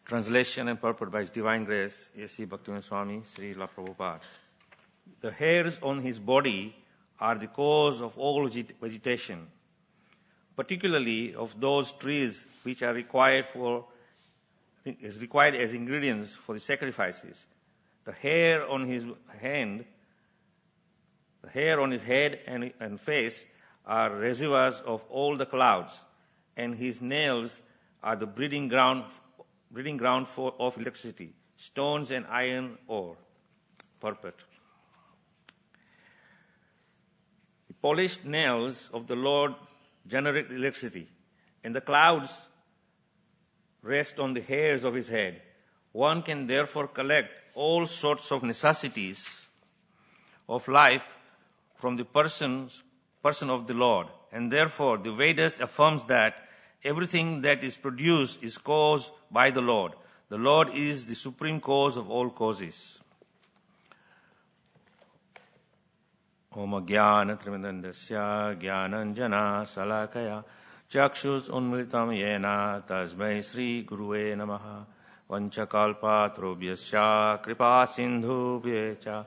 Translation and purport by His Divine Grace, A.C. Bhaktivinoda Swami, Srila Prabhupada. The hairs on his body are the cause of all vegetation, particularly of those trees which are required as ingredients for the sacrifices. The hair on his head and face are reservoirs of all the clouds, and his nails are the breeding ground of electricity, stones and iron ore. Purport. The polished nails of the Lord generate electricity, and the clouds rest on the hairs of his head. One can therefore collect all sorts of necessities of life from the person of the Lord, and therefore the Vedas affirms that everything that is produced is caused by the Lord. The Lord is the supreme cause of all causes. Om Jnana Trimidandasya Jnananjana Salakaya Chakshus Unmritam Yena Tasmai Sri Guruve Namaha Vanchakalpatrobhyasya Kripa Sindhubhyecha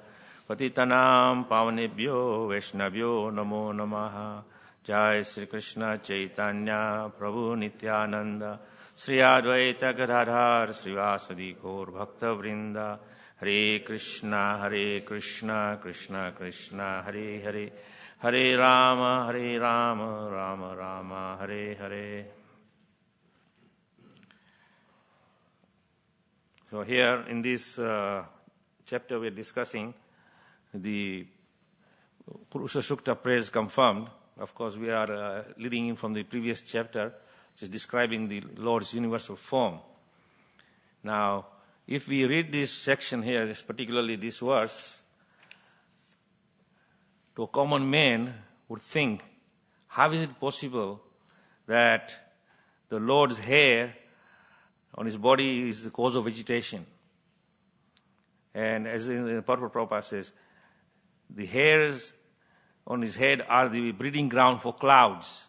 Patitanam Pavanebhyo Vaishnavyo Namo Namaha. Jai Sri Krishna Chaitanya Prabhu Nityananda Sri Advaita Gadadhar Srivasadi Gaur Bhakta Vrinda. Hare Krishna Krishna Krishna Hare Hare, Hare Rama Rama Rama Hare Hare. So here in this chapter we are discussing the Purusha Sukta praise confirmed. Of course, we are leading in from the previous chapter, which is describing the Lord's universal form. Now, if we read this section here, particularly this verse, to a common man would think, how is it possible that the Lord's hair on his body is the cause of vegetation? And as in the purport Prabhupada says, the hairs on his head are the breeding ground for clouds.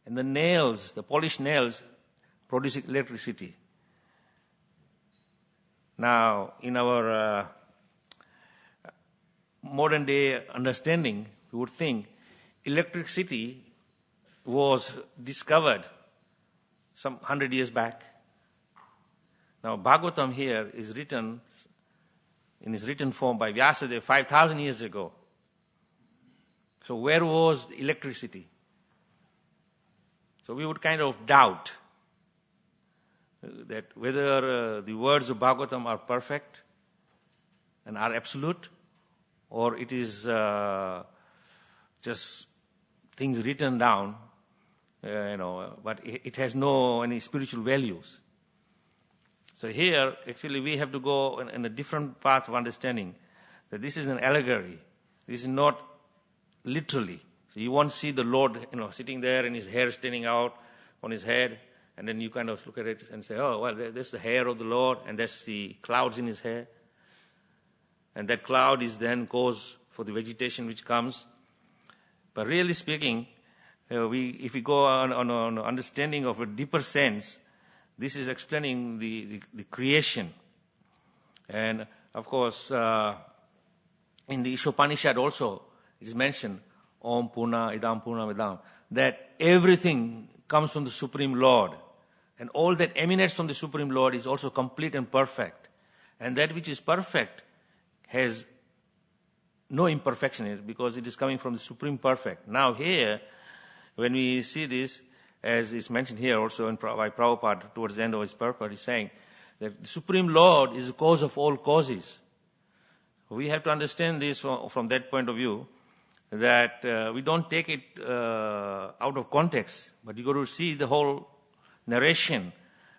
And the nails, the polished nails, produce electricity. Now, in our modern day understanding, we would think electricity was discovered some 100 years back. Now, Bhagavatam here is written in its written form by Vyasadeva 5,000 years ago. So where was the electricity? So we would kind of doubt that whether the words of Bhagavatam are perfect and are absolute, or it is just things written down, but it has no any spiritual values. So here, actually, we have to go in a different path of understanding that this is an allegory. This is not literally. So you won't see the Lord, sitting there and his hair standing out on his head, and then you kind of look at it and say, oh, well, that's the hair of the Lord, and that's the clouds in his hair. And that cloud is then cause for the vegetation which comes. But really speaking, if we go on understanding of a deeper sense, this is explaining the creation. And of course, in the Ishopanishad also, it is mentioned, Om Purna Idam Purna Vedam, that everything comes from the Supreme Lord. And all that emanates from the Supreme Lord is also complete and perfect. And that which is perfect has no imperfection in it because it is coming from the Supreme Perfect. Now here, when we see this, as is mentioned here also by Prabhupada towards the end of his purport, he's saying that the Supreme Lord is the cause of all causes. We have to understand this from that point of view, that we don't take it out of context, but you got to see the whole narration,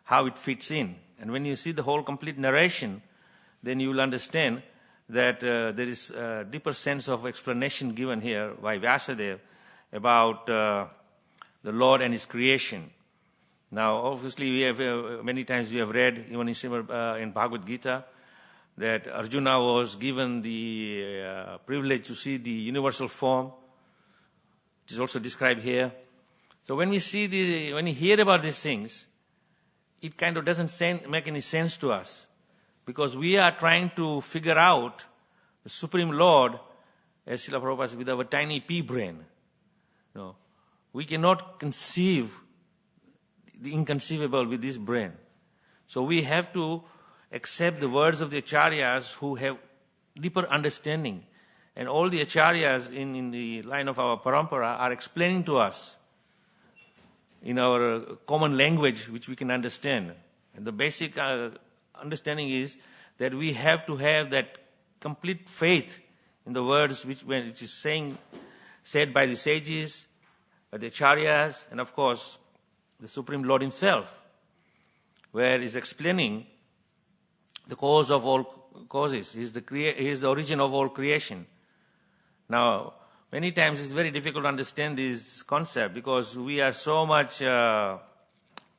how it fits in. And when you see the whole complete narration, then you will understand that there is a deeper sense of explanation given here by Vyasadeva about the Lord and his creation. Now, obviously, we have many times we have read, even in Bhagavad Gita, that Arjuna was given the privilege to see the universal form, which is also described here. So when we hear about these things, it kind of doesn't make any sense to us, because we are trying to figure out the Supreme Lord, as Srila Prabhupada said, with our tiny pea brain. No, we cannot conceive the inconceivable with this brain. So we have to accept the words of the acharyas who have deeper understanding. And all the acharyas in the line of our parampara are explaining to us in our common language which we can understand. And the basic understanding is that we have to have that complete faith in the words which is said by the sages, by the acharyas, and of course the Supreme Lord himself, where he's explaining the cause of all causes. He is the origin of all creation. Now, many times it's very difficult to understand this concept because we are so much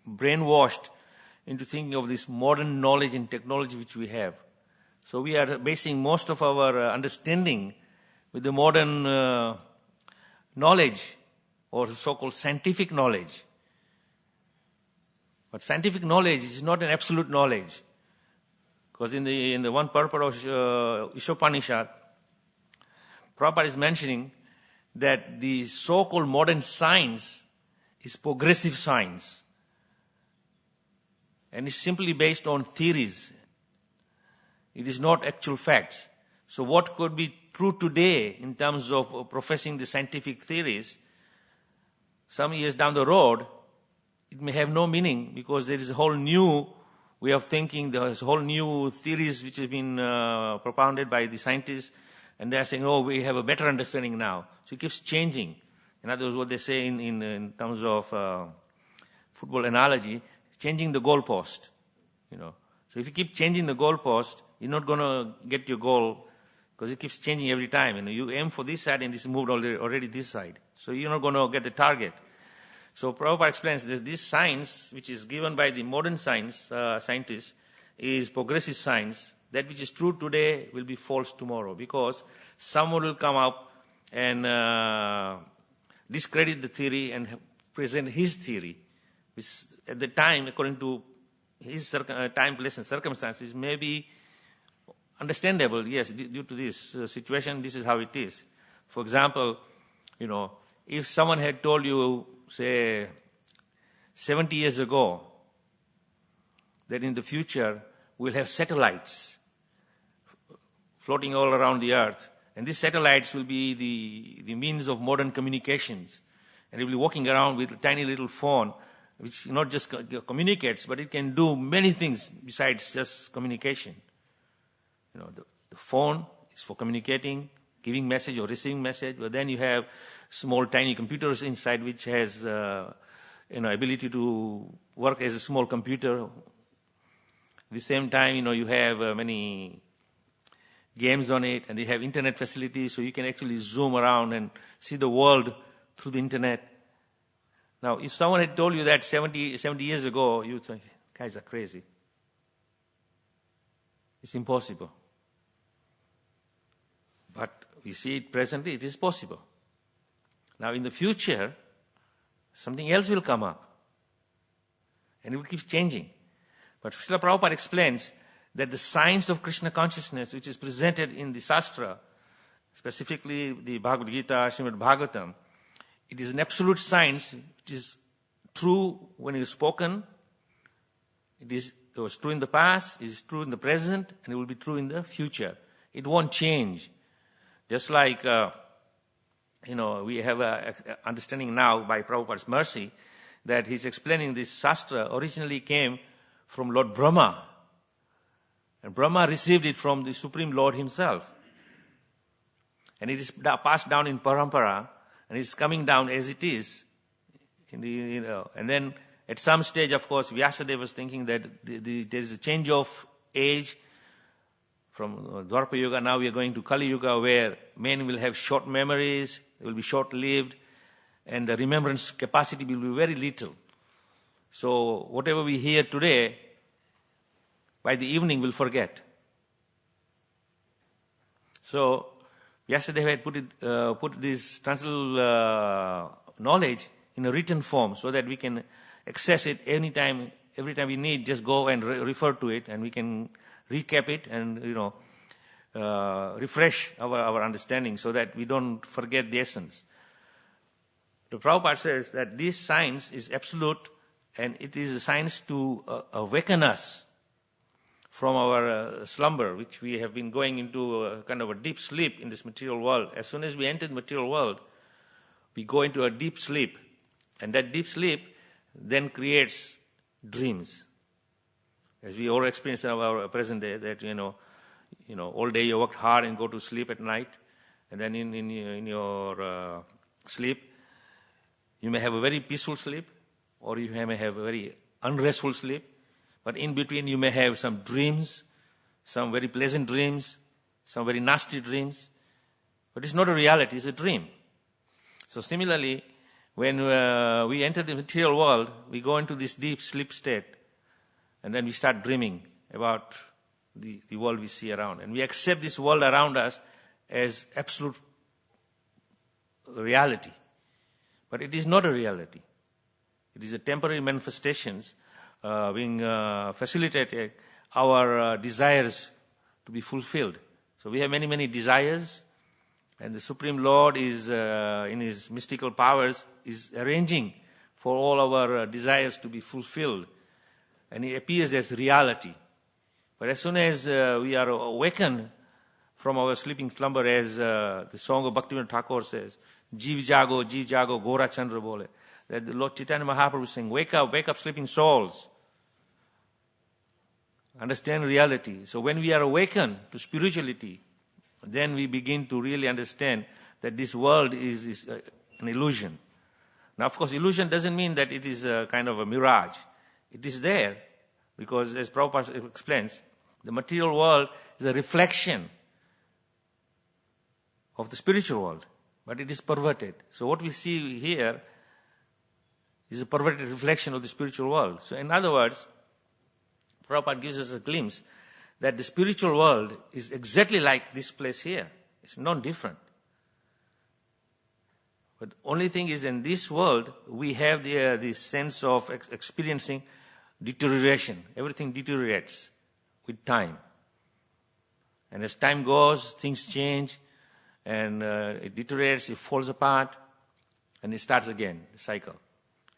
brainwashed into thinking of this modern knowledge and technology which we have. So we are basing most of our understanding with the modern knowledge or so-called scientific knowledge. But scientific knowledge is not an absolute knowledge. Because in the one purport of Ishopanishad, Prabhupada is mentioning that the so-called modern science is progressive science. And it's simply based on theories. It is not actual facts. So what could be true today in terms of professing the scientific theories, some years down the road, it may have no meaning because there is a whole new way of thinking, there's whole new theories which have been propounded by the scientists, and they're saying, oh, we have a better understanding now. So it keeps changing. In other words, what they say in terms of football analogy, changing the goalpost. So if you keep changing the goalpost, you're not going to get your goal because it keeps changing every time. You aim for this side and it's moved already this side. So you're not going to get the target. So Prabhupada explains that this science, which is given by the modern scientists, is progressive science. That which is true today will be false tomorrow because someone will come up and discredit the theory and present his theory, which at the time, according to his time, place, and circumstances, may be understandable. Yes, due to this situation, this is how it is. For example, if someone had told you, say, 70 years ago, that in the future we'll have satellites floating all around the earth, and these satellites will be the means of modern communications, and they'll be walking around with a tiny little phone, which not just communicates, but it can do many things besides just communication. The phone is for communicating, giving message or receiving message, but then you have small tiny computers inside which has ability to work as a small computer. At the same time, you have many games on it, and they have internet facilities, so you can actually zoom around and see the world through the internet. Now, if someone had told you that 70 years ago, you would think, guys are crazy. It's impossible. But we see it presently, it is possible. Now, in the future, something else will come up. And it will keep changing. But Srila Prabhupada explains that the science of Krishna consciousness, which is presented in the Shastra, specifically the Bhagavad Gita, Srimad Bhagavatam, it is an absolute science which is true when it is spoken. It was true in the past, it is true in the present, and it will be true in the future. It won't change. Just like, we have an understanding now by Prabhupada's mercy that he's explaining this Shastra originally came from Lord Brahma. And Brahma received it from the Supreme Lord himself. And it is passed down in parampara, and it's coming down as it is. And then at some stage, of course, Vyasadeva was thinking that there is a change of age from Dwapara Yuga. Now we are going to Kali Yuga, where men will have short memories, they will be short-lived, and the remembrance capacity will be very little. So whatever we hear today, by the evening we'll forget. So Vyasadeva had put this transcendental knowledge in a written form so that we can access it anytime, every time we need, just go and refer to it, and we can recap it and, refresh our understanding so that we don't forget the essence. The Prabhupada says that this science is absolute, and it is a science to awaken us from our slumber, which we have been going into a kind of a deep sleep in this material world. As soon as we enter the material world, we go into a deep sleep. And that deep sleep then creates dreams. As we all experience in our present day, that, all day you worked hard and go to sleep at night. And then in your sleep, you may have a very peaceful sleep, or you may have a very unrestful sleep. But in between, you may have some dreams, some very pleasant dreams, some very nasty dreams. But it's not a reality, it's a dream. So similarly, when we enter the material world, we go into this deep sleep state, and then we start dreaming about the world we see around. And we accept this world around us as absolute reality. But it is not a reality. It is a temporary manifestations being facilitated our desires to be fulfilled. So we have many, many desires, and the Supreme Lord is, in His mystical powers, is arranging for all our desires to be fulfilled. And He appears as reality. But as soon as we are awakened from our sleeping slumber, as the song of Bhaktivinoda Thakur says, Jeev Jago, Gora Chandra Bole. That the Lord Chaitanya Mahaprabhu is saying, wake up sleeping souls. Understand reality. So when we are awakened to spirituality, then we begin to really understand that this world is an illusion. Now, of course, illusion doesn't mean that it is a kind of a mirage. It is there because, as Prabhupada explains, the material world is a reflection of the spiritual world, but it is perverted. So what we see here is a perverted reflection of the spiritual world. So in other words, Prabhupada gives us a glimpse that the spiritual world is exactly like this place here. It's not different. But only thing is, in this world, we have this sense of experiencing deterioration. Everything deteriorates with time. And as time goes, things change, and it deteriorates, it falls apart, and it starts again, the cycle.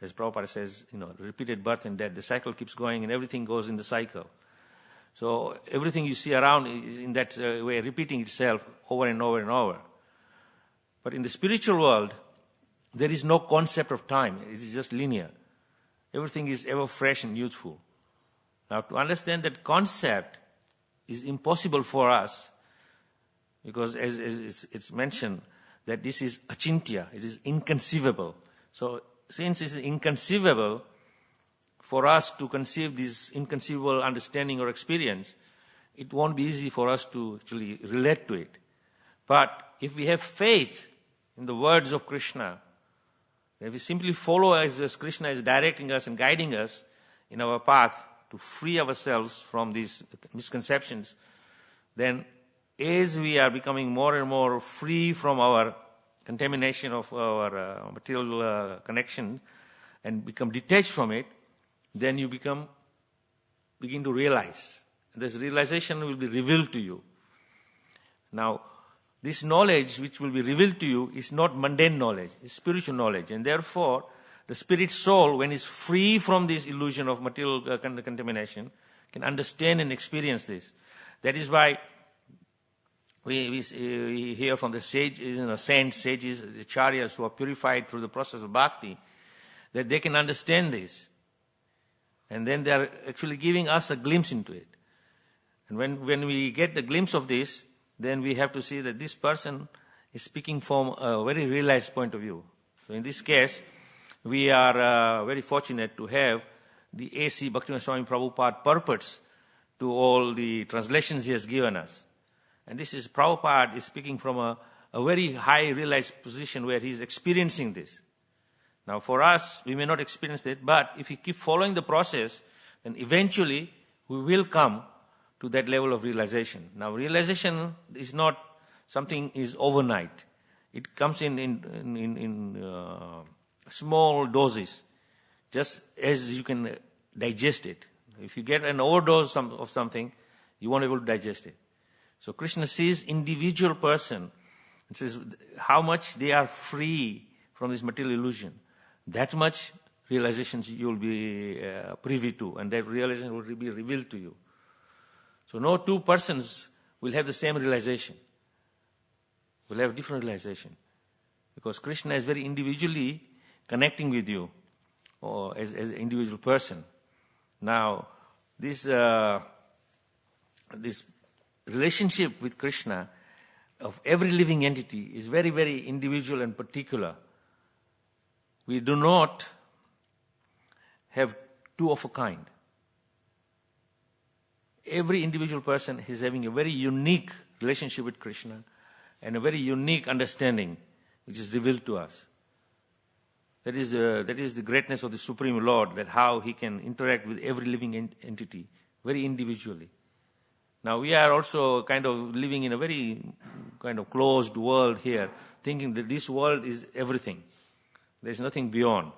As Prabhupada says, repeated birth and death, the cycle keeps going, and everything goes in the cycle. So everything you see around is in that way repeating itself over and over and over. But in the spiritual world, there is no concept of time. It is just linear. Everything is ever fresh and youthful. Now, to understand that concept is impossible for us, because as it's mentioned, that this is achintya, it is inconceivable. So since it is inconceivable for us to conceive this inconceivable understanding or experience, it won't be easy for us to actually relate to it. But if we have faith in the words of Krishna, if we simply follow as Krishna is directing us and guiding us in our path to free ourselves from these misconceptions, then as we are becoming more and more free from our contamination of our material connection and become detached from it, then you begin to realize. This realization will be revealed to you. Now, this knowledge which will be revealed to you is not mundane knowledge, it's spiritual knowledge. And therefore, the spirit soul, when it's free from this illusion of material contamination, can understand and experience this. That is why we hear from the sages, saints, sages, the acharyas who are purified through the process of bhakti, that they can understand this. And then they are actually giving us a glimpse into it. And when we get the glimpse of this, then we have to see that this person is speaking from a very realized point of view. So in this case, we are very fortunate to have the A.C. Bhaktivinoda Swami Prabhupada purports to all the translations he has given us. And this is Prabhupada is speaking from a very high realized position where he is experiencing this. Now for us, we may not experience it, but if we keep following the process, then eventually we will come to that level of realization. Now realization is not something is overnight. It comes in small doses. Just as you can digest it. If you get an overdose of something, you won't be able to digest it. So Krishna sees individual person and says how much they are free from this material illusion. That much realizations you will be privy to, and that realization will be revealed to you. So no two persons will have the same realization. Will have different realization. Because Krishna is very individually connecting with you, or as an individual person. Now, this relationship with Krishna of every living entity is very, very individual and particular. We do not have two of a kind. Every individual person is having a very unique relationship with Krishna and a very unique understanding which is revealed to us. That is the greatness of the Supreme Lord, that how He can interact with every living entity, very individually. Now we are also kind of living in a very kind of closed world here, thinking that this world is everything. There is nothing beyond.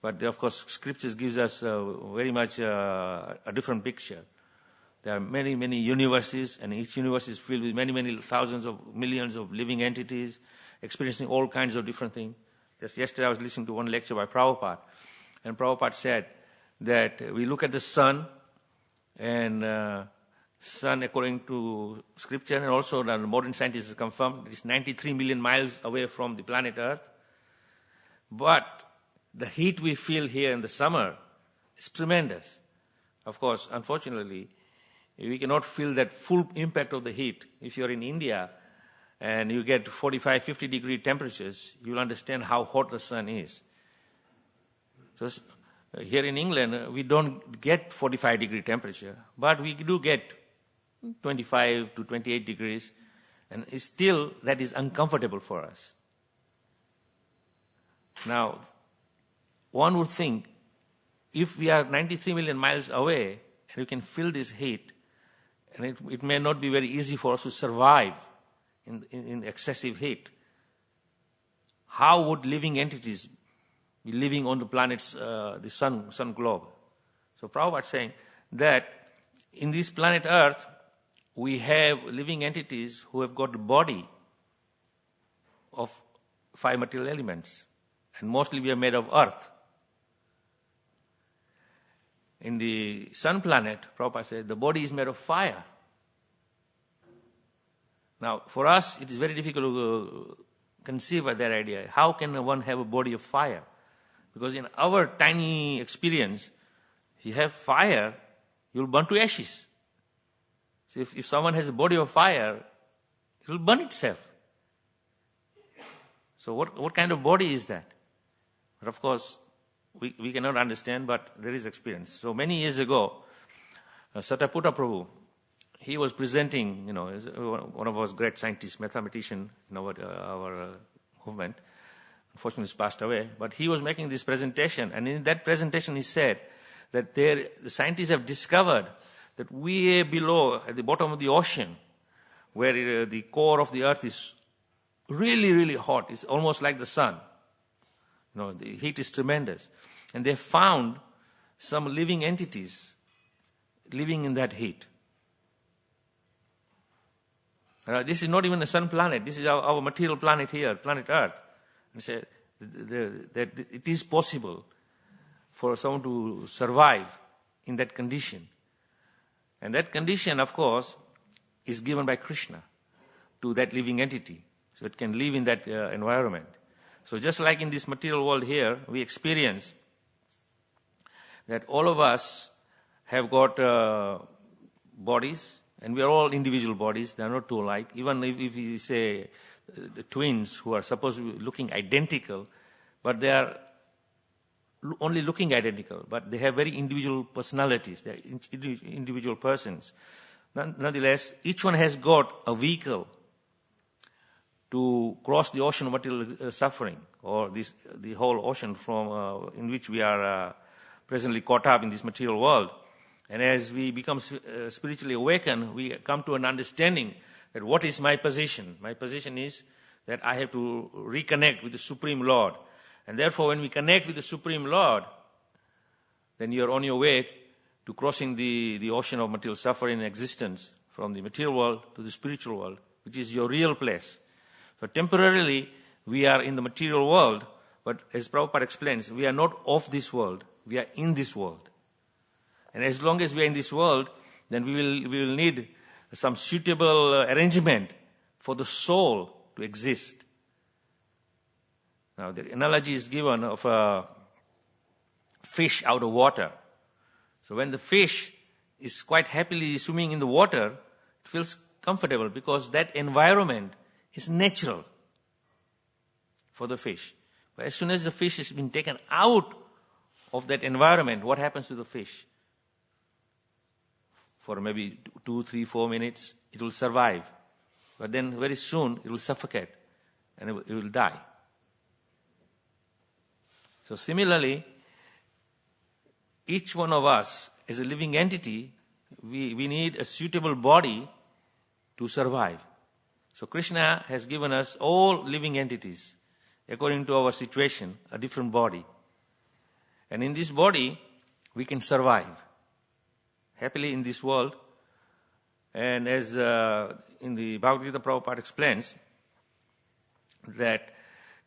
But of course, Scriptures gives us very much a different picture. There are many, many universes, and each universe is filled with many, many thousands of millions of living entities, experiencing all kinds of different things. Just yesterday I was listening to one lecture by Prabhupada, and Prabhupada said that we look at the sun, and sun according to Scripture, and also the modern scientists have confirmed, is 93 million miles away from the planet Earth. But the heat we feel here in the summer is tremendous. Of course, unfortunately, we cannot feel that full impact of the heat. If you're in India and you get 45, 50 degree temperatures, you'll understand how hot the sun is. So here in England, we don't get 45 degree temperature, but we do get 25 to 28 degrees, and still that is uncomfortable for us. Now, one would think, if we are 93 million miles away, and we can feel this heat, and it may not be very easy for us to survive in excessive heat, how would living entities be living on the planet's, the sun globe? So Prabhupada is saying that in this planet Earth, we have living entities who have got the body of 5 material elements, and mostly we are made of earth. In the sun planet, Prabhupada said, the body is made of fire. Now, for us, it is very difficult to conceive of that idea. How can one have a body of fire? Because in our tiny experience, if you have fire, you'll burn to ashes. So if someone has a body of fire, it will burn itself. So what kind of body is that? But of course, we cannot understand, but there is experience. So many years ago, Sataputta Prabhu, he was presenting, one of our great scientists, mathematician in our movement. Unfortunately, he's passed away. But he was making this presentation, and in that presentation he said that the scientists have discovered that way below, at the bottom of the ocean, where the core of the earth is really, really hot, it's almost like the sun. The heat is tremendous. And they found some living entities living in that heat. This is not even a sun planet. This is our material planet here, planet Earth. And say that it is possible for someone to survive in that condition. And that condition, of course, is given by Krishna to that living entity. So it can live in that environment. So just like in this material world here, we experience that all of us have got bodies, and we are all individual bodies. They are not two alike. Even if we say the twins who are supposed to be looking identical, but they are only looking identical, but they have very individual personalities. They are individual persons. Nonetheless, each one has got a vehicle to cross the ocean of material suffering, or the whole ocean from in which we are presently caught up in this material world. And as we become spiritually awakened, we come to an understanding that what is my position? My position is that I have to reconnect with the Supreme Lord. And therefore, when we connect with the Supreme Lord, then you're on your way to crossing the ocean of material suffering and existence from the material world to the spiritual world, which is your real place. So temporarily, we are in the material world, but as Prabhupada explains, we are not of this world, we are in this world. And as long as we are in this world, then we will need some suitable arrangement for the soul to exist. Now, the analogy is given of a fish out of water. So when the fish is quite happily swimming in the water, it feels comfortable because that environment is natural for the fish. But as soon as the fish has been taken out of that environment, what happens to the fish? For maybe 2, 3, 4 minutes, it will survive. But then very soon, it will suffocate and it will die. So similarly, each one of us, as a living entity, we need a suitable body to survive. So Krishna has given us, all living entities, according to our situation, a different body. And in this body, we can survive happily in this world. And as in the Bhagavad Gita, Prabhupada explains that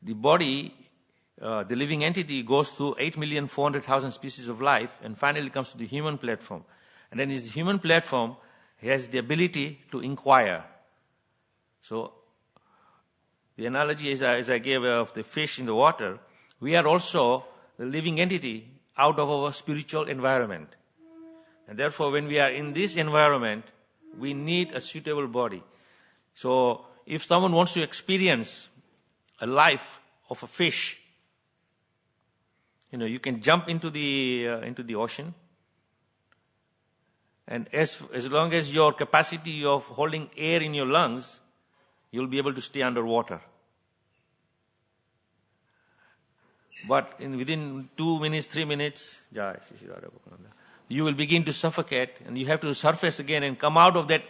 the body, the living entity goes through 8,400,000 species of life and finally comes to the human platform. And then this human platform has the ability to inquire. So the analogy as I gave of the fish in the water, we are also the living entity out of our spiritual environment. And therefore, when we are in this environment, we need a suitable body. So if someone wants to experience a life of a fish, you can jump into the ocean, and as long as your capacity of holding air in your lungs, you'll be able to stay underwater. But within 2 minutes, 3 minutes, you will begin to suffocate, and you have to surface again and come out of that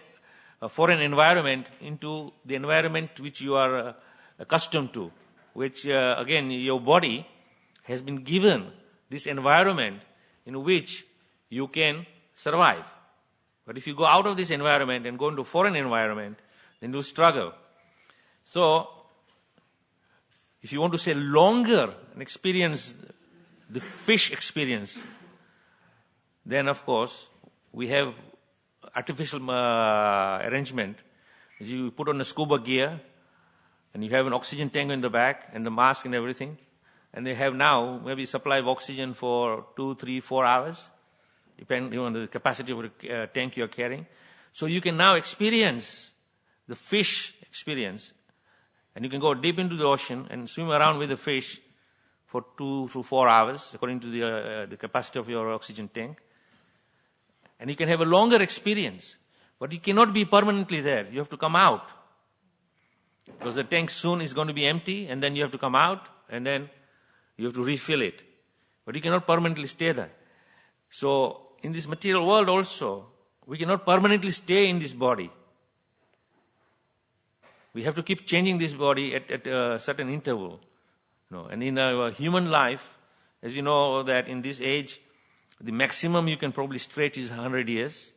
foreign environment into the environment which you are accustomed to, which again your body has been given this environment in which you can survive. But if you go out of this environment and go into a foreign environment, then you'll struggle. So, if you want to say longer and experience the fish experience, then of course we have artificial arrangement. You put on a scuba gear and you have an oxygen tank in the back and the mask and everything. And they have now maybe supply of oxygen for 2, 3, 4 hours, depending on the capacity of the tank you are carrying. So you can now experience the fish experience, and you can go deep into the ocean and swim around with the fish for 2 to 4 hours, according to the capacity of your oxygen tank. And you can have a longer experience, but you cannot be permanently there. You have to come out, because the tank soon is going to be empty, and then you have to come out, and then you have to refill it. But you cannot permanently stay there. So, in this material world also, we cannot permanently stay in this body. We have to keep changing this body at a certain interval. And in our human life, as you know that in this age, the maximum you can probably stretch is 100 years,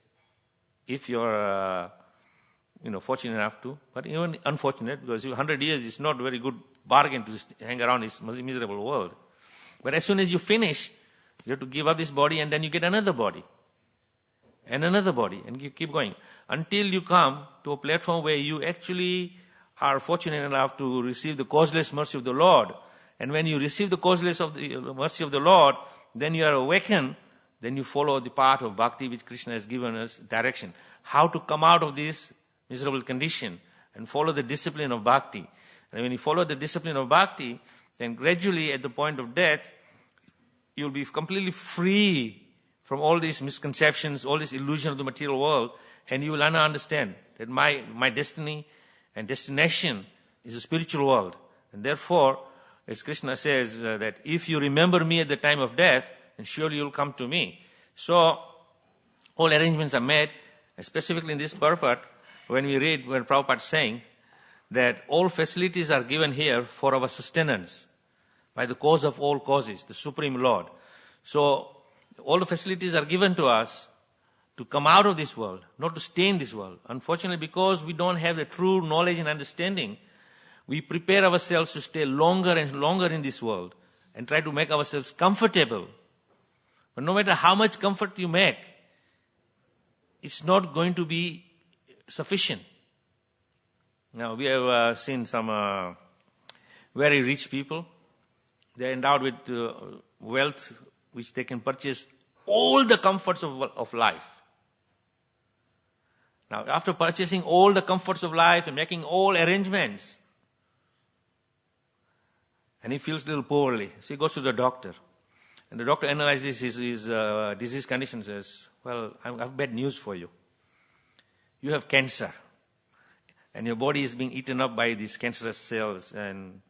if you're fortunate enough to. But even unfortunate, because 100 years is not a very good bargain to just hang around this miserable world. But as soon as you finish, you have to give up this body, and then you get another body. And another body, and you keep going. Until you come to a platform where you actually are fortunate enough to receive the causeless mercy of the Lord. And when you receive the causeless of the mercy of the Lord, then you are awakened, then you follow the path of bhakti which Krishna has given us direction. How to come out of this miserable condition and follow the discipline of bhakti. And when you follow the discipline of bhakti, then gradually at the point of death, you'll be completely free from all these misconceptions, all this illusion of the material world, and you will understand that my destiny and destination is a spiritual world. And therefore, as Krishna says, that if you remember me at the time of death, then surely you'll come to me. So, all arrangements are made, and specifically in this purport, when Prabhupada is saying that all facilities are given here for our sustenance by the cause of all causes, the Supreme Lord. So, All the facilities are given to us to come out of this world, not to stay in this world. Unfortunately, because we don't have the true knowledge and understanding, we prepare ourselves to stay longer and longer in this world and try to make ourselves comfortable. But no matter how much comfort you make, it's not going to be sufficient. Now, we have seen some very rich people. They're endowed with wealth which they can purchase all the comforts of life. Now, after purchasing all the comforts of life and making all arrangements, and he feels a little poorly, so he goes to the doctor. And the doctor analyzes his disease condition and says, well, I have bad news for you. You have cancer. And your body is being eaten up by these cancerous cells, and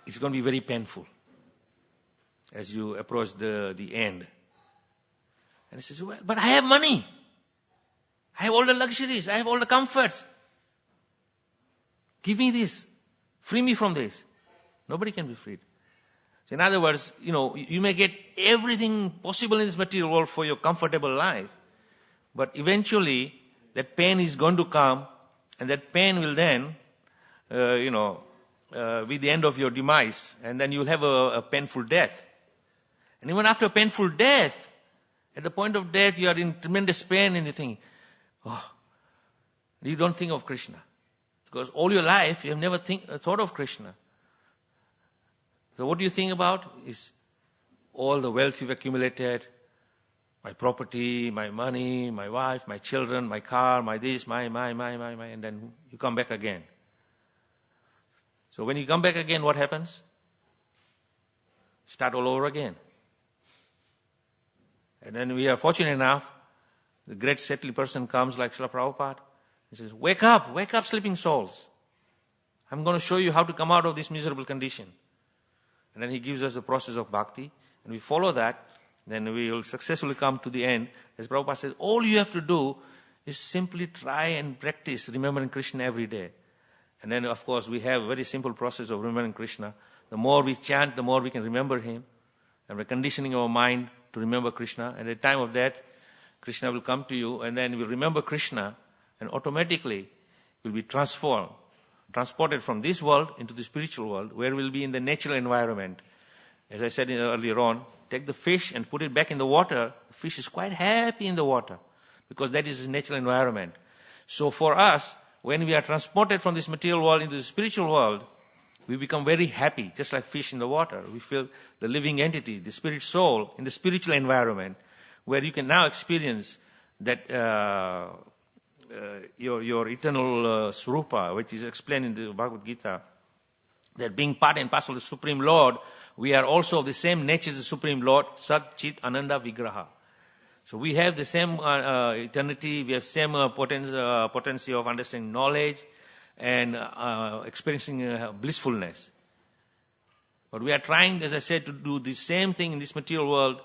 it's going to be very painful as you approach the end. And he says, well, but I have money. I have all the luxuries. I have all the comforts. Give me this. Free me from this. Nobody can be freed. So in other words, you may get everything possible in this material world for your comfortable life, but eventually that pain is going to come, and that pain will then, be the end of your demise, and then you'll have a painful death. And even after a painful death, at the point of death, you are in tremendous pain and you think, you don't think of Krishna. Because all your life, you have never thought of Krishna. So what do you think about is all the wealth you've accumulated, my property, my money, my wife, my children, my car, my this, my, and then you come back again. So when you come back again, what happens? Start all over again. And then we are fortunate enough, the great saintly person comes like Srila Prabhupada. He says, wake up, sleeping souls. I'm going to show you how to come out of this miserable condition. And then he gives us the process of bhakti, and we follow that, then we will successfully come to the end. As Prabhupada says, all you have to do is simply try and practice remembering Krishna every day. And then, of course, we have a very simple process of remembering Krishna. The more we chant, the more we can remember him. And we're conditioning our mind to remember Krishna. And at the time of death, Krishna will come to you, and then you will remember Krishna, and automatically you'll be transported from this world into the spiritual world, where we'll be in the natural environment. As I said earlier on, take the fish and put it back in the water. The fish is quite happy in the water, because that is his natural environment. So for us, when we are transported from this material world into the spiritual world, we become very happy, just like fish in the water. We feel the living entity, the spirit soul, in the spiritual environment, where you can now experience that your eternal Swarupa, which is explained in the Bhagavad Gita, that being part and parcel of the Supreme Lord, we are also of the same nature as the Supreme Lord, Sat Chit Ananda Vigraha. So we have the same eternity, we have same potency of understanding knowledge and experiencing blissfulness. But we are trying, as I said, to do the same thing in this material world,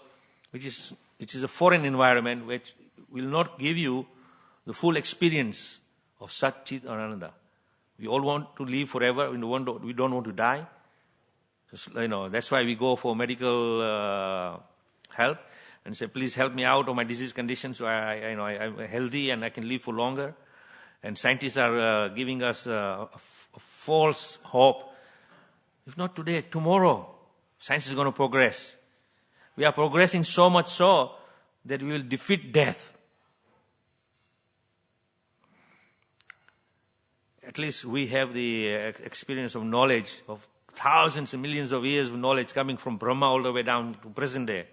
which is a foreign environment, which will not give you the full experience of Sat Chit Ananda. We all want to live forever. We don't want to die. So, that's why we go for medical help and say, please help me out of my disease condition, so I'm healthy and I can live for longer. And scientists are giving us a false hope. If not today, tomorrow, science is going to progress. We are progressing so much so that we will defeat death. At least we have the experience of knowledge of thousands and millions of years of knowledge coming from Brahma all the way down to present day.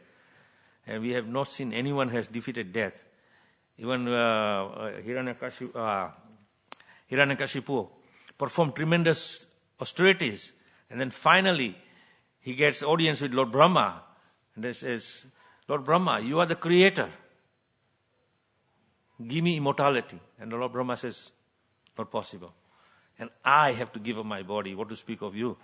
And we have not seen anyone has defeated death. Even Hiranyakashipu performed tremendous austerities. And then finally, he gets audience with Lord Brahma. And he says, Lord Brahma, you are the creator. Give me immortality. And the Lord Brahma says, not possible. And I have to give up my body. What to speak of you?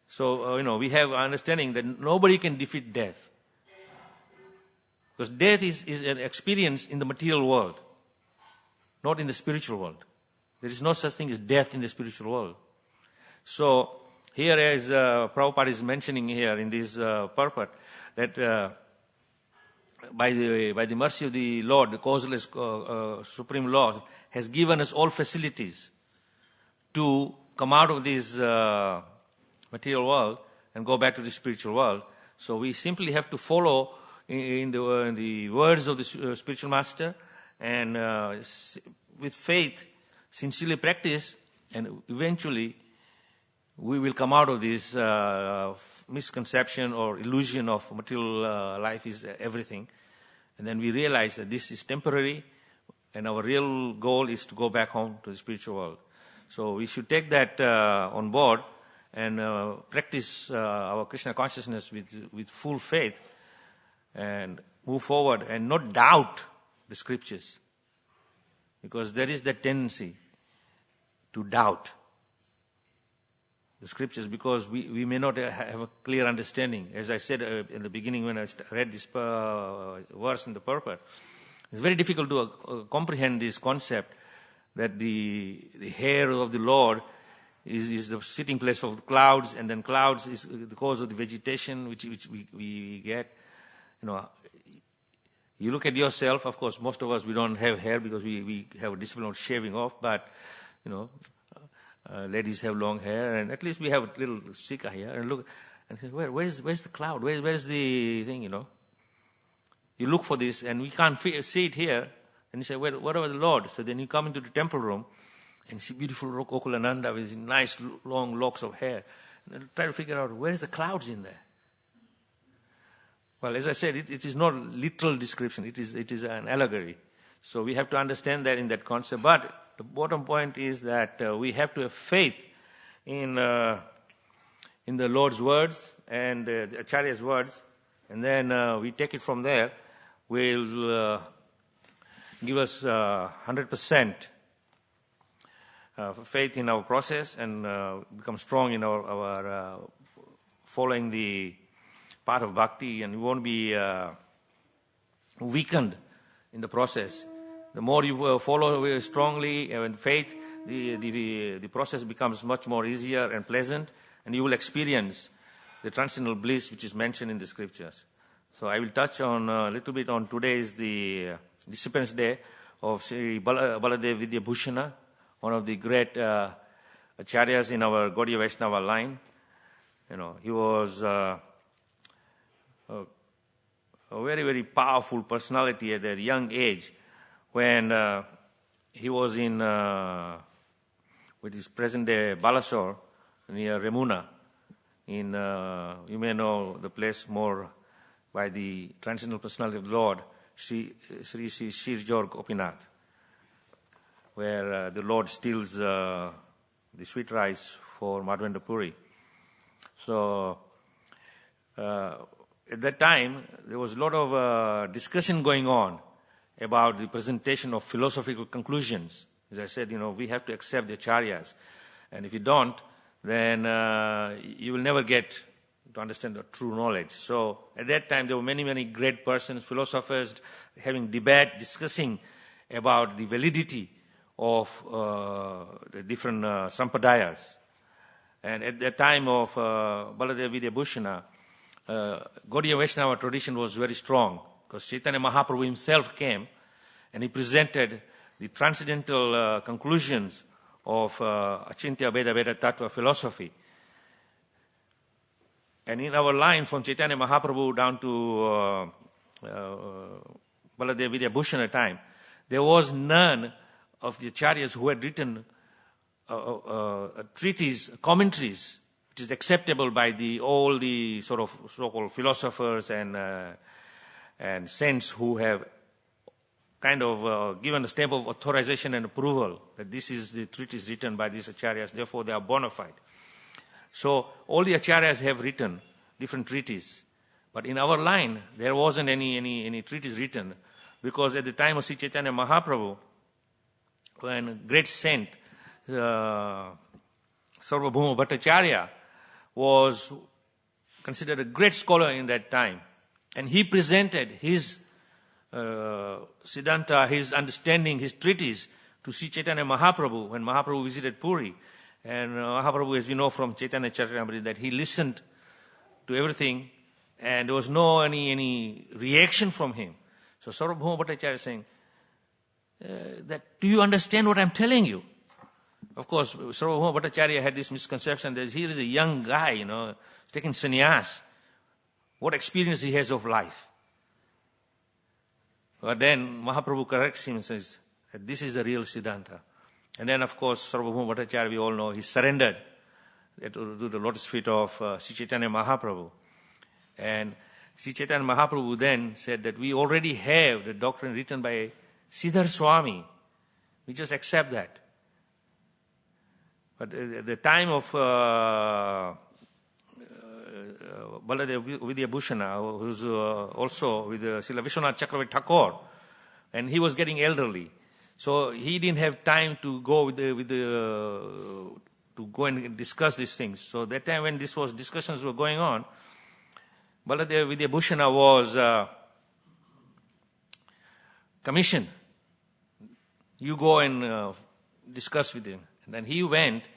So, we have understanding that nobody can defeat death. Because death is an experience in the material world, not in the spiritual world. There is no such thing as death in the spiritual world. So, here as Prabhupada is mentioning here in this purport, that by the mercy of the Lord, the causeless Supreme Lord has given us all facilities to come out of this material world and go back to the spiritual world. So we simply have to follow in the words of the spiritual master, and with faith, sincerely practice, and eventually we will come out of this misconception or illusion of material life is everything. And then we realize that this is temporary, and our real goal is to go back home to the spiritual world. So we should take that on board and practice our Krishna consciousness with full faith and move forward and not doubt the scriptures. Because there is that tendency to doubt the scriptures because we may not have a clear understanding. As I said in the beginning when I read this verse in the purport, it's very difficult to comprehend this concept that the hair of the Lord is the sitting place of the clouds, and then clouds is the cause of the vegetation which we get. You know, you look at yourself, of course, most of us, we don't have hair because we have a discipline of shaving off, but, you know, ladies have long hair, and at least we have a little sika here, and look, and say, where's the cloud? Where's the thing, you know? You look for this, and we can't see it here, and you say, what about the Lord? So then you come into the temple room, and you see beautiful Gokulananda with nice long locks of hair, and try to figure out, where's the clouds in there? Well, as I said, it is not literal description. It is an allegory. So we have to understand that in that concept. But the bottom point is that we have to have faith in the Lord's words and the Acharya's words, and then we take it from there. Will give us 100% faith in our process and become strong in our following the path of bhakti, and we won't be weakened in the process. The more you follow strongly with faith, the process becomes much more easier and pleasant, and you will experience the transcendental bliss which is mentioned in the scriptures. So I will touch on a little bit on today is the Disciples' Day of Sri Baladev Vidyabhushana, one of the great acharyas in our Gaudiya Vaishnava line. You know, he was a very, very powerful personality at a young age when he was in with his present-day Balasore near Remuna. You may know the place more by the transcendental personality of the Lord, Sri Shirjor Gopinath, where the Lord steals the sweet rice for Madhavendra Puri. So at that time, there was a lot of discussion going on about the presentation of philosophical conclusions. As I said, you know, we have to accept the acharyas. And if you don't, then you will never get to understand the true knowledge. So at that time, there were many, many great persons, philosophers, having debate, discussing about the validity of the different sampradayas. And at the time of Baladev Vidyabhushana, Gaudiya Vaishnava tradition was very strong because Chaitanya Mahaprabhu himself came and he presented the transcendental conclusions of Achintya Veda Veda Tattva philosophy. And in our line from Chaitanya Mahaprabhu down to Baladev Vidyabhushana time, there was none of the acharyas who had written treatises, commentaries, which is acceptable by all the sort of so-called philosophers and saints who have kind of given a stamp of authorization and approval that this is the treatise written by these acharyas, therefore they are bona fide. So all the acharyas have written different treatises, but in our line there wasn't any treatise written, because at the time of Sri Chaitanya Mahaprabhu, when great saint Sarvabhauma Bhattacharya was considered a great scholar in that time, and he presented his Siddhanta, his understanding, his treatise to Sri Chaitanya Mahaprabhu when Mahaprabhu visited Puri. And Mahaprabhu, as we know from Chaitanya Charitamrita, that he listened to everything And there was no any reaction from him. So Sarvabhauma Bhattacharya is saying, do you understand what I'm telling you? Of course, Sarvabhauma Bhattacharya had this misconception that here is a young guy, taking sannyas. What experience he has of life. But then Mahaprabhu corrects him and says, that this is the real Siddhanta. And then, of course, Sarvabhauma Bhattacharya, we all know, he surrendered to the lotus feet of Sri Chaitanya Mahaprabhu. And Sri Chaitanya Mahaprabhu then said that we already have the doctrine written by Siddhar Swami. We just accept that. But at the time of Baladev Vidyabhushana, who's also with Srila Vishwanath Chakravarti Thakur, and he was getting elderly. So he didn't have time to go to go and discuss these things. So that time when discussions were going on, Baladev Vidyabhushana was commissioned. You go and discuss with him. And then he went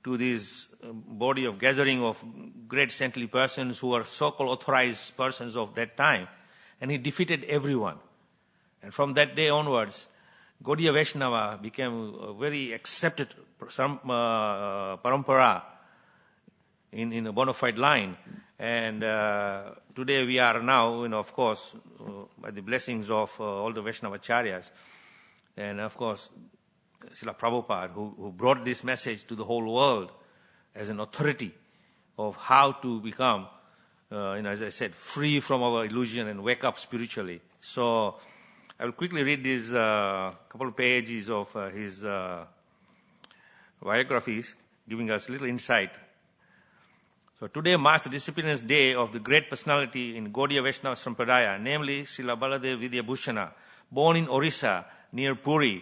to this body of gathering of great saintly persons who were so-called authorized persons of that time. And he defeated everyone. And from that day onwards, Gaudiya Vaishnava became a very accepted parampara in a bona fide line. And today we are now, of course, by the blessings of all the Vaishnavacharyas, and of course, Srila Prabhupada, who brought this message to the whole world as an authority of how to become, as I said, free from our illusion and wake up spiritually. So I will quickly read these couple of pages of his biographies, giving us a little insight. So today marks the disciplinary day of the great personality in Gaudiya Vaishnava Sampradaya, namely Srila Baladev Vidyabhushana, born in Orissa near Puri,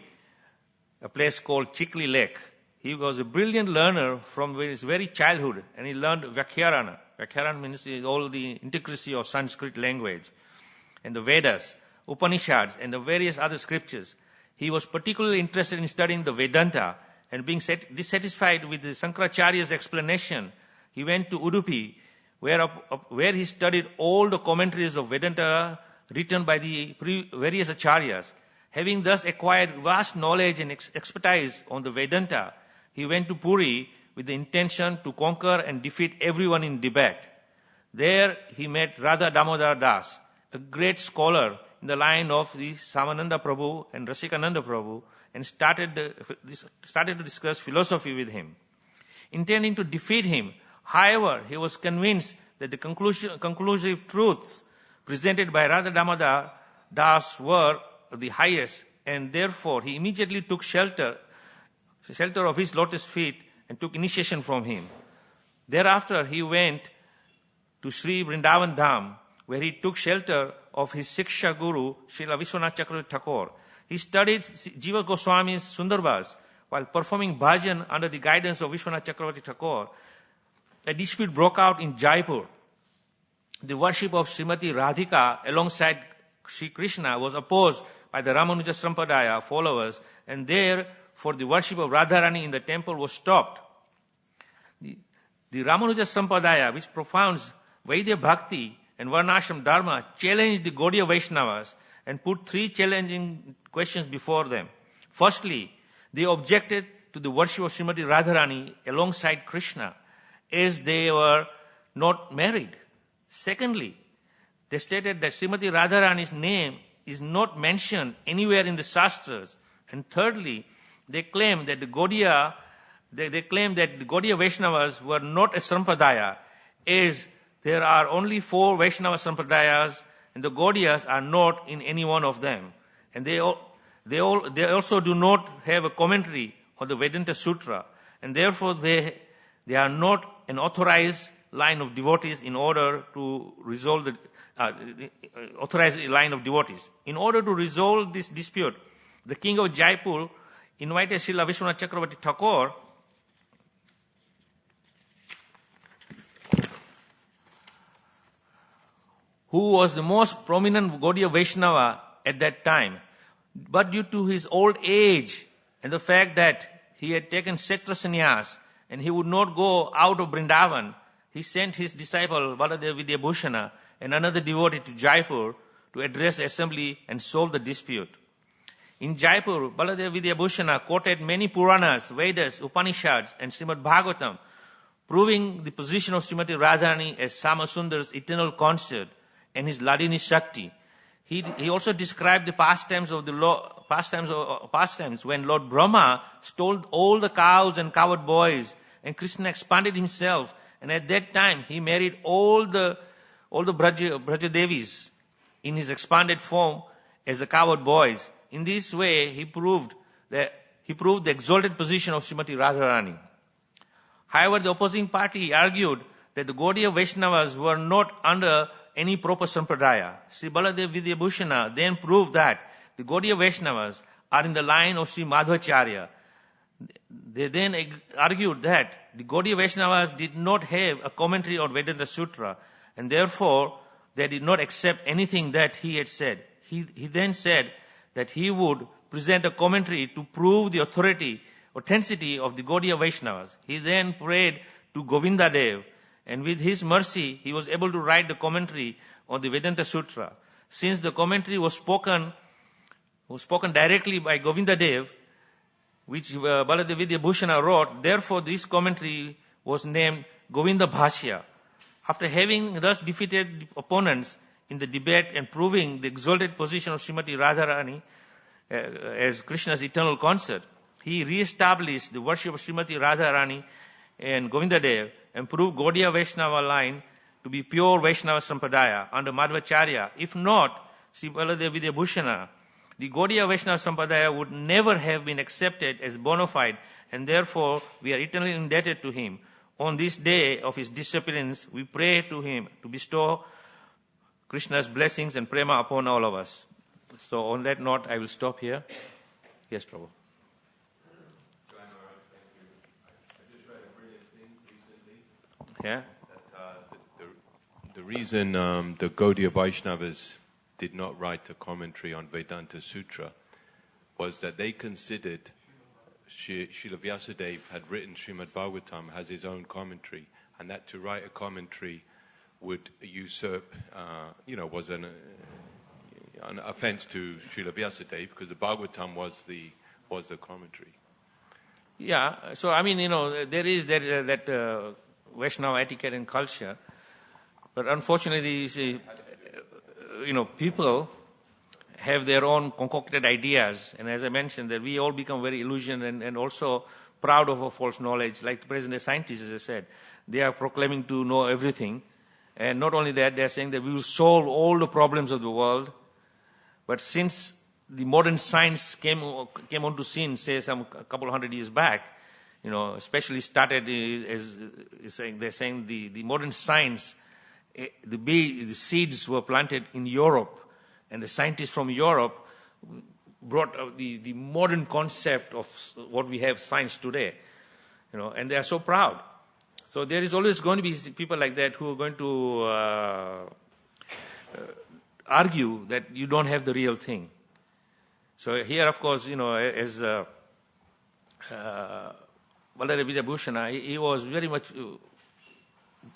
a place called Chikli Lake. He was a brilliant learner from his very childhood, and he learned Vyakhyarana. Vyakhyarana means all the intricacy of Sanskrit language, and the Vedas, Upanishads, and the various other scriptures. He was particularly interested in studying the Vedanta, and being dissatisfied with the Sankaracharya's explanation, he went to Udupi, where he studied all the commentaries of Vedanta written by the various acharyas. Having thus acquired vast knowledge and expertise on the Vedanta, he went to Puri with the intention to conquer and defeat everyone in debate. There he met Radha Damodar Das, a great scholar in the line of the Samananda Prabhu and Rasikananda Prabhu, and started to discuss philosophy with him. Intending to defeat him, however, he was convinced that the conclusive truths presented by Radha Damodar Das were the highest, and therefore he immediately took shelter of his lotus feet and took initiation from him. Thereafter he went to Sri Vrindavan Dham, where he took shelter of his Siksha Guru, Srila Vishwanath Chakravarti Thakur. He studied Jiva Goswami's Sundarbhas while performing bhajan under the guidance of Vishwanath Chakravarti Thakur. A dispute broke out in Jaipur. The worship of Srimati Radhika alongside Sri Krishna was opposed by the Ramanuja Sampradaya followers, and therefore the worship of Radharani in the temple was stopped. The Ramanuja Sampradaya, which propounds Vaidya Bhakti and Varnashram Dharma, challenged the Gaudiya Vaishnavas and put three challenging questions before them. Firstly, they objected to the worship of Srimati Radharani alongside Krishna, as they were not married. Secondly, they stated that Srimati Radharani's name is not mentioned anywhere in the Shastras. And thirdly, they claimed that the Gaudiya Vaishnavas were not a Sampradaya, as there are only 4 Vaishnava Sampradayas, and the Gaudiyas are not in any one of them. And they also do not have a commentary on the Vedanta Sutra, and therefore they are not an authorized line of devotees in order to resolve the authorized line of devotees. In order to resolve this dispute, the king of Jaipur invited Srila Vishwanath Chakravarti Thakur who was the most prominent Gaudiya Vaishnava at that time. But due to his old age and the fact that he had taken Kshetra Sannyas and he would not go out of Vrindavan, he sent his disciple Baladev Vidyabhushana and another devotee to Jaipur to address the assembly and solve the dispute. In Jaipur, Baladev Vidyabhushana quoted many Puranas, Vedas, Upanishads and Srimad Bhagavatam, proving the position of Srimati Radharani as Samasundar's eternal consort and his Ladini Shakti. He also described the pastimes when Lord Brahma stole all the cows and cowherd boys, and Krishna expanded himself, and at that time he married all the Braja Devis in his expanded form as the cowherd boys. In this way, he proved the exalted position of Srimati Radharani. However, the opposing party argued that the Gaudiya Vaishnavas were not under any proper sampradaya. Sri Baladev Vidyabhushana then proved that the Gaudiya Vaishnavas are in the line of Sri Madhvacharya. They then argued that the Gaudiya Vaishnavas did not have a commentary on Vedanta Sutra, and therefore they did not accept anything that he had said. He then said that he would present a commentary to prove the authenticity of the Gaudiya Vaishnavas. He then prayed to Govinda Dev, and with his mercy, he was able to write the commentary on the Vedanta Sutra. Since the commentary was spoken directly by Govinda Dev, which Baladev Vidyabhushana wrote, therefore this commentary was named Govinda Bhashya. After having thus defeated opponents in the debate and proving the exalted position of Srimati Radharani as Krishna's eternal consort, he re-established the worship of Srimati Radharani and Govinda Dev and proved Gaudiya Vaishnava line to be pure Vaishnava Sampradaya under Madhvacharya. If not, Sri Baladev Vidyabhushana, the Gaudiya Vaishnava Sampradaya would never have been accepted as bona fide, and therefore we are eternally indebted to him. On this day of his disappearance, we pray to him to bestow Krishna's blessings and prema upon all of us. So on that note, I will stop here. Yes, Prabhu. Yeah. The reason the Gaudiya Vaishnavas did not write a commentary on Vedanta Sutra was that they considered Srila Vyasadeva had written Srimad Bhagavatam as his own commentary, and that to write a commentary would usurp, was an offense to Srila Vyasadeva, because the Bhagavatam was the commentary. Yeah, so I mean, there is that Vaishnava etiquette and culture, but unfortunately, you see, people have their own concocted ideas, and as I mentioned, that we all become very illusioned and also proud of our false knowledge. Like the present-day scientists, as I said, they are proclaiming to know everything, and not only that, they are saying that we will solve all the problems of the world. But since the modern science came onto scene, say a couple of 100 years back, especially started they're saying the modern science, the seeds were planted in Europe, and the scientists from Europe brought the modern concept of what we have science today, and they are so proud. So there is always going to be people like that who are going to argue that you don't have the real thing. So here, of course, as Baladev Vidyabhushana, he was very much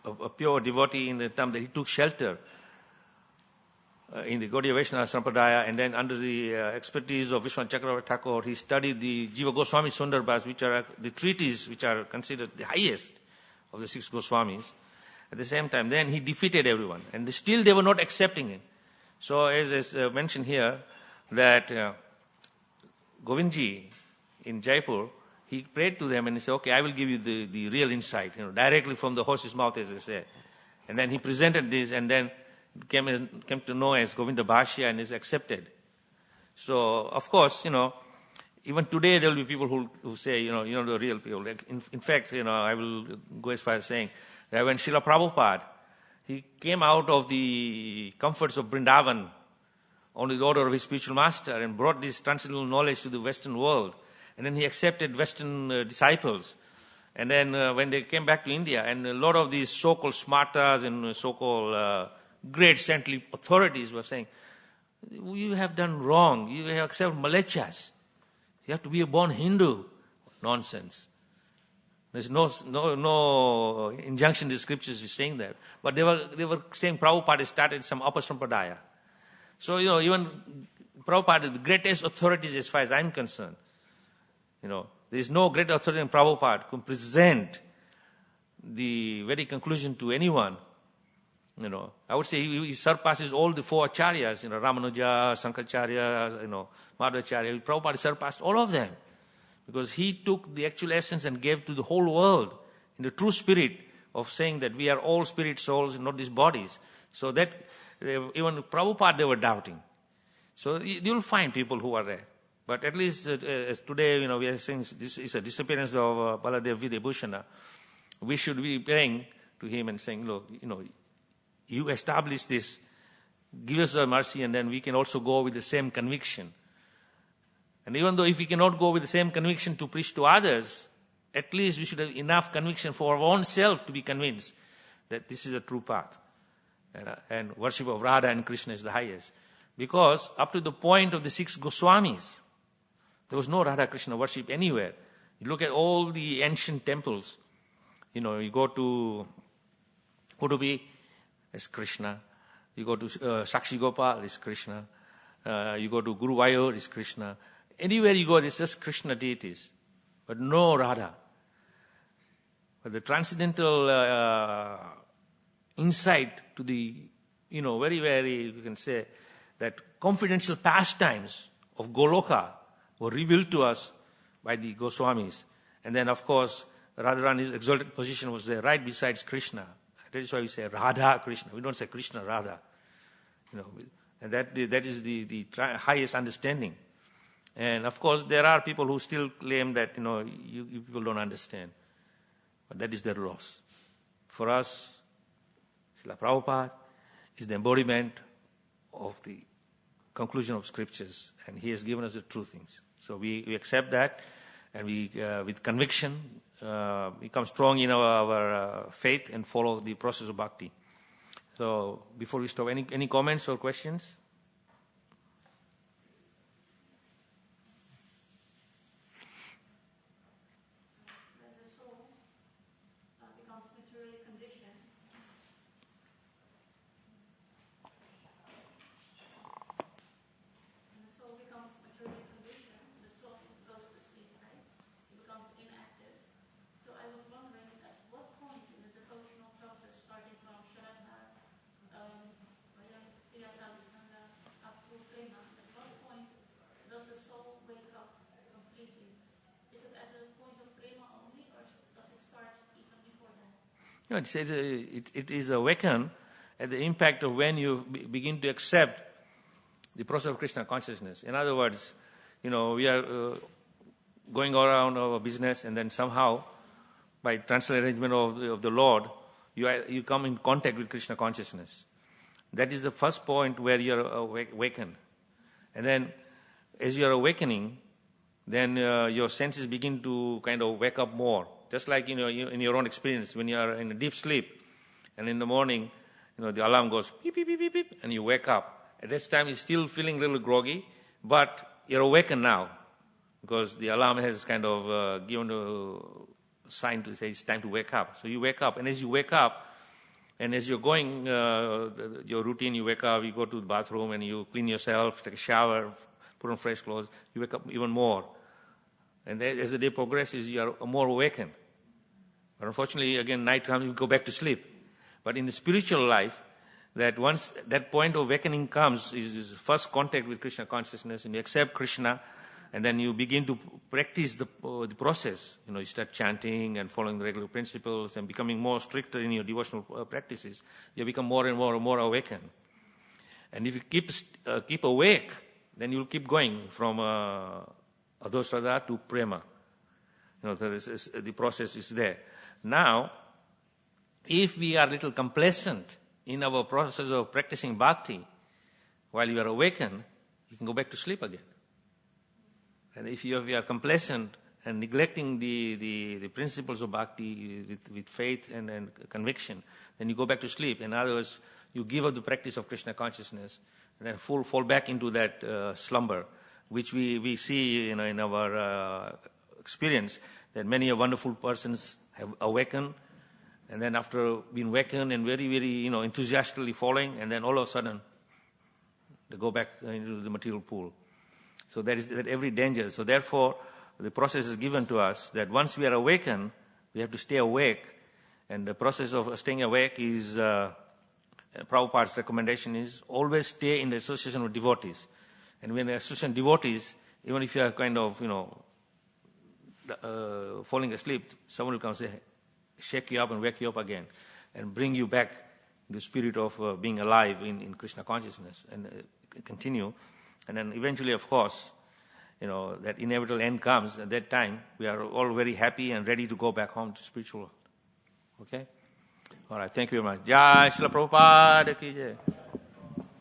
a pure devotee in the term that he took shelter in the Gaudiya Vaishnava Sampradaya, and then under the expertise of Vishwanath Chakravarti Thakur, he studied the Jiva Goswami Sundarbhas, which are the treatises which are considered the highest of the 6 Goswamis. At the same time, then he defeated everyone, and still they were not accepting it. So as mentioned here, that Govindji in Jaipur, he prayed to them and he said, okay, I will give you the real insight, directly from the horse's mouth, as I say. And then he presented this, and then came to know as Govinda Bhashya, and is accepted. So, of course, even today there will be people who say, the real people. In fact, I will go as far as saying that when Srila Prabhupada, he came out of the comforts of Vrindavan on the order of his spiritual master and brought this transcendental knowledge to the Western world. And then he accepted Western disciples. And then when they came back to India, and a lot of these so-called smartas and so-called great saintly authorities were saying, you have done wrong. You have accepted malechas. You have to be a born Hindu. Nonsense. There's no injunction in the scriptures is saying that. But they were saying Prabhupada started some Apasampradaya. So, even Prabhupada is the greatest authorities as far as I'm concerned. There is no great authority than Prabhupada who can present the very conclusion to anyone. I would say he surpasses all the four acharyas, Ramanuja, Sankaracharya, Madhvacharya. Prabhupada surpassed all of them because he took the actual essence and gave to the whole world in the true spirit of saying that we are all spirit souls, not these bodies. So that even Prabhupada they were doubting. So you'll find people who are there. But at least as today, we are saying this is a disappearance of Baladev Videbhushana. We should be praying to him and saying, look, you establish this, give us the mercy, and then we can also go with the same conviction. And even though if we cannot go with the same conviction to preach to others, at least we should have enough conviction for our own self to be convinced that this is a true path. And worship of Radha and Krishna is the highest. Because up to the point of the 6 Goswamis, there was no Radha Krishna worship anywhere. You look at all the ancient temples. You go to Udupi, it's Krishna. You go to Sakshi Gopal, it's Krishna. You go to Guruvayur, it's Krishna. Anywhere you go, it's just Krishna deities. But no Radha. But the transcendental insight to the, very, very, you can say, that confidential pastimes of Goloka were revealed to us by the Goswamis. And then, of course, Radharani's exalted position was there right besides Krishna. That is why we say Radha Krishna. We don't say Krishna Radha. And that is the highest understanding. And of course, there are people who still claim that, you people don't understand. But that is their loss. For us, Srila Prabhupada is the embodiment of the conclusion of scriptures. And he has given us the true things. So we accept that. And we, with conviction, become strong in our faith and follow the process of bhakti. So before we stop, any comments or questions? When the soul becomes materially conditioned, the soul goes to sleep, right? It becomes inactive. So I was wondering at what point in the devotional process, starting from Shraddha, up to Prema, at what point does the soul wake up completely? Is it at the point of Prema only, or does it start even before that? It is awakened at the impact of when you begin to accept the process of Krishna consciousness. In other words, we are going around our business, and then somehow, by translational arrangement of the Lord, you come in contact with Krishna consciousness. That is the first point where you are awakened. And then, as you are awakening, then your senses begin to kind of wake up more. Just like in your own experience, when you are in a deep sleep, and in the morning, the alarm goes beep, beep, beep, beep, beep, and you wake up. At that time, you're still feeling a little groggy, but you're awakened now, because the alarm has kind of given a sign to say it's time to wake up. So you wake up, and as you wake up, and as you're going, your routine, you wake up, you go to the bathroom, and you clean yourself, take a shower, put on fresh clothes, you wake up even more. And then, as the day progresses, you are more awakened. But unfortunately, again, night comes, you go back to sleep. But in the spiritual life, that once that point of awakening comes, is first contact with Krishna consciousness, and you accept Krishna, and then you begin to practice the process. You start chanting and following the regular principles and becoming more stricter in your devotional practices. You become more and more awakened. And if you keep awake, then you'll keep going from adosada to prema. The process is there. Now, if we are a little complacent in our process of practicing bhakti, while you are awakened, you can go back to sleep again. And if you are complacent and neglecting the principles of bhakti with faith and conviction, then you go back to sleep. In other words, you give up the practice of Krishna consciousness, and then fall back into that slumber, which we see in our experience, that many wonderful persons have awakened, and then after being awakened and very, very, enthusiastically following, and then all of a sudden, they go back into the material pool. So that is that every danger. So therefore, the process is given to us that once we are awakened, we have to stay awake. And the process of staying awake is, Prabhupada's recommendation is, always stay in the association with devotees. And when you associate devotees, even if you are kind of, falling asleep, someone will come and say, shake you up and wake you up again and bring you back the spirit of being alive in Krishna consciousness and continue. And then eventually, of course, that inevitable end comes. At that time, we are all very happy and ready to go back home to spiritual world. Okay? All right, thank you very much. Jai Srila Prabhupada ki jai.